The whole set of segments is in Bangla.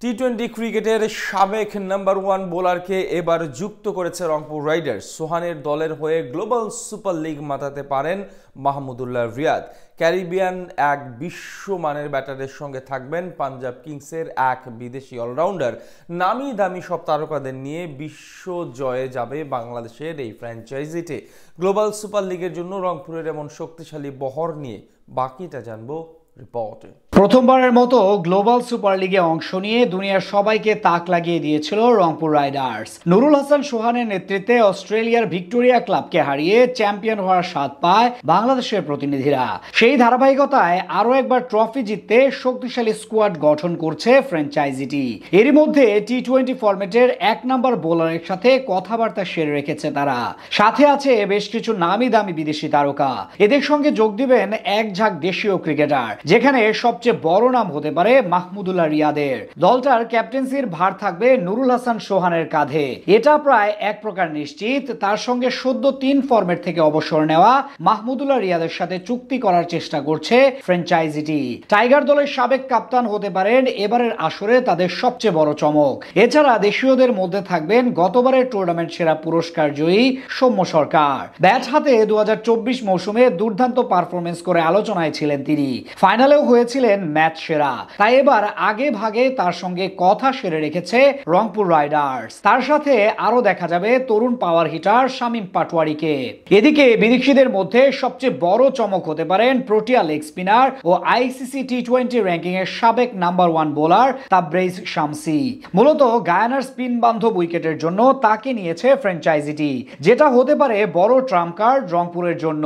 টি-20 ক্রিকেটের সাবেক নাম্বার 1 বোলারকে এবার যুক্ত করেছে রংপুর রাইডার্স। সোহানের দলের হয়ে গ্লোবাল সুপার লিগ মাতাতে পারেন মাহমুদুল্লাহ রিয়াদ। ক্যারিবিয়ান এক বিশ্বমানের ব্যাটারের সঙ্গে থাকবেন পাঞ্জাব কিংসের এক বিদেশি অলরাউন্ডার। নামি দামি সব তারকাদের নিয়ে বিশ্ব জয়ে যাবে বাংলাদেশের এই ফ্র্যাঞ্চাইজিতে। গ্লোবাল সুপার লিগের জন্য রংপুরের এমন শক্তিশালী বহর নিয়ে বাকিটা জানবো রিপোর্টে। প্রথমবারের মতো গ্লোবাল সুপার লিগে অংশ নিয়ে দুনিয়ার সবাইকে তাক লাগিয়ে দিয়েছিল রংপুর রাইডার্স। নুরুল হাসান সোহানের নেতৃত্বে অস্ট্রেলিয়ার ভিক্টোরিয়া ক্লাবকে হারিয়ে চ্যাম্পিয়ন হওয়ার স্বাদ পায় বাংলাদেশের প্রতিনিধিরা। সেই ধারাবাহিকতায় আরও একবার ট্রফি জিততে শক্তিশালী স্কোয়াড গঠন করছে ফ্র্যাঞ্চাইজিটি। এরই মধ্যে টি-20 ফরম্যাটের 1 নম্বর বোলারের সাথে কথাবার্তা সেরে রেখেছে তারা। সাথে আছে বেশ কিছু নামি দামি বিদেশি তারকা। এদের সঙ্গে যোগ দিবেন এক ঝাঁক দেশীয় ক্রিকেটার, যেখানে সবচেয়ে বড় নাম হতে পারে মাহমুদুল্লাহ রিয়াদের। দলটার ক্যাপ্টেন্সির ভার থাকবে নুরুল হাসান সোহানের কাঁধে। এটা প্রায় এক প্রকার নিশ্চিত। তার সঙ্গে সদ্য 3 ফরম্যাট থেকে অবসর নেওয়া মাহমুদুল্লাহ রিয়াদের সাথে চুক্তি করার চেষ্টা করছে ফ্র্যাঞ্চাইজিটি। টাইগার দলের সাবেক কাপ্তান হতে পারেন এবারের আসরে তাদের সবচেয়ে বড় চমক। এছাড়া দেশীয়দের মধ্যে থাকবেন গতবারের টুর্নামেন্ট সেরা পুরস্কার জয়ী সৌম্য সরকার। ব্যাট হাতে 2024 মৌসুমে দুর্দান্ত পারফরমেন্স করে আলোচনায় ছিলেন তিনি। ফাইনালেও হয়েছিলেন ম্যাচ সেরা। তাই এবার আগে ভাগে তার সঙ্গে কথা সেরে রেখেছে রংপুর রাইডার্স। তার সাথে আরো দেখা যাবে তরুণ পাওয়ার হিটার শামীম পাটোয়ারিকে। এদিকে বিদেশিদের মধ্যে সবচেয়ে বড় চমক হতে পারেন প্রোটিয়া লেগ স্পিনার ও আইসিসি টি-20 র্যাঙ্কিং এর সাবেক নাম্বার 1 বোলার তাবরেজ শামসি। মূলত গায়ানার স্পিন বান্ধব উইকেটের জন্য তাকে নিয়েছে ফ্র্যাঞ্চাইজিটি, যেটা হতে পারে বড় ট্রাম্প কার্ড রংপুরের জন্য।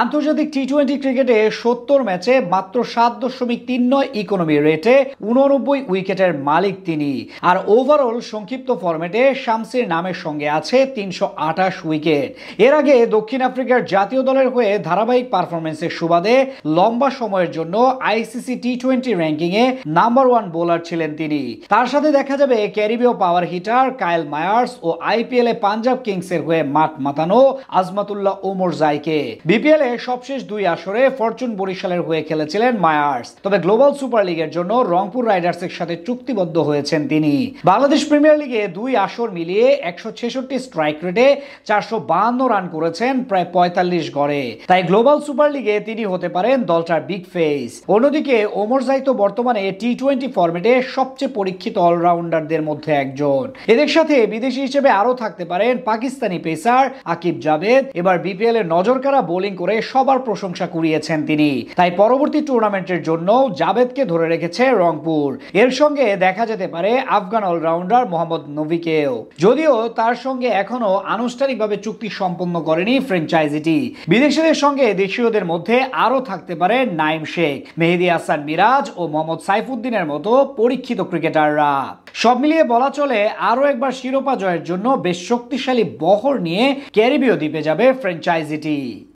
আন্তর্জাতিক টি-20 ক্রিকেটে 70 ম্যাচে মাত্র 7.39 ইকোনমি রেটে 89 উইকেটের মালিক তিনি। আর ওভারঅল সংক্ষিপ্ত ফরম্যাটে শামসির নামের সঙ্গে আছে 328 উইকেট। এর আগে দক্ষিণ আফ্রিকার জাতীয় দলের হয়ে ধারাবাহিক পারফরমেন্সের সুবাদে লম্বা সময়ের জন্য আইসিসি টি-20 র্যাঙ্কিং এ নাম্বার 1 বোলার ছিলেন তিনি। তার সাথে দেখা যাবে ক্যারিবীয় পাওয়ার হিটার কাইল মায়ার্স ও আইপিএল এ পাঞ্জাব কিংসের হয়ে মাঠ মাতানো আজমাতুল্লাহ ওমর জাইকে। বিপিএল এ সবশেষ 2 আসরে ফরচুন বরিশালের হয়ে খেলেছিলেন মায়ার্স। তবে গ্লোবাল সুপার লিগের জন্য রংপুর রাইডার্সের সাথে চুক্তিবদ্ধ হয়েছেন তিনি। বাংলাদেশ প্রিমিয়ার লিগে 2 আসর মিলিয়ে 166 স্ট্রাইক রেটে 452 রান করেছেন, প্রায় 45 গড়ে। তাই গ্লোবাল সুপার লিগে তিনি হতে পারেন দলটার বিগ ফেস। অন্যদিকে ওমর জাই তো বর্তমানে টি-20 ফরম্যাটে সবচেয়ে পরীক্ষিত অলরাউন্ডারদের মধ্যে একজন। এদের সাথে বিদেশি হিসেবে আরো থাকতে পারেন পাকিস্তানি পেসার আকিব জাভেদ। এবার বিপিএল এর নজরকাড়া বোলিং করে সবার প্রশংসা কুড়িয়েছেন তিনি। তাই পরবর্তী টুর্নামেন্টের জন্য জাভেদকে ধরে রেখেছে রংপুর। এর সঙ্গে দেখা যেতে পারে আফগান অলরাউন্ডার মোহাম্মদ নবীকেও, যদিও তার সঙ্গে এখনো আনুষ্ঠানিকভাবে চুক্তি সম্পন্ন করেনি ফ্র্যাঞ্চাইজিটি। বিদেশিদের সঙ্গে দেশীয়দের মধ্যে আরো থাকতে পারে নাইম শেখ, মেহেদী হাসান মিরাজ ও মোহাম্মদ সাইফুদ্দিনের মতো পরীক্ষিত ক্রিকেটাররা। সব মিলিয়ে বলা চলে আরো একবার শিরোপা জয়ের জন্য বেশ শক্তিশালী বহর নিয়ে ক্যারিবীয় দ্বীপে যাবে ফ্র্যাঞ্চাইজিটি।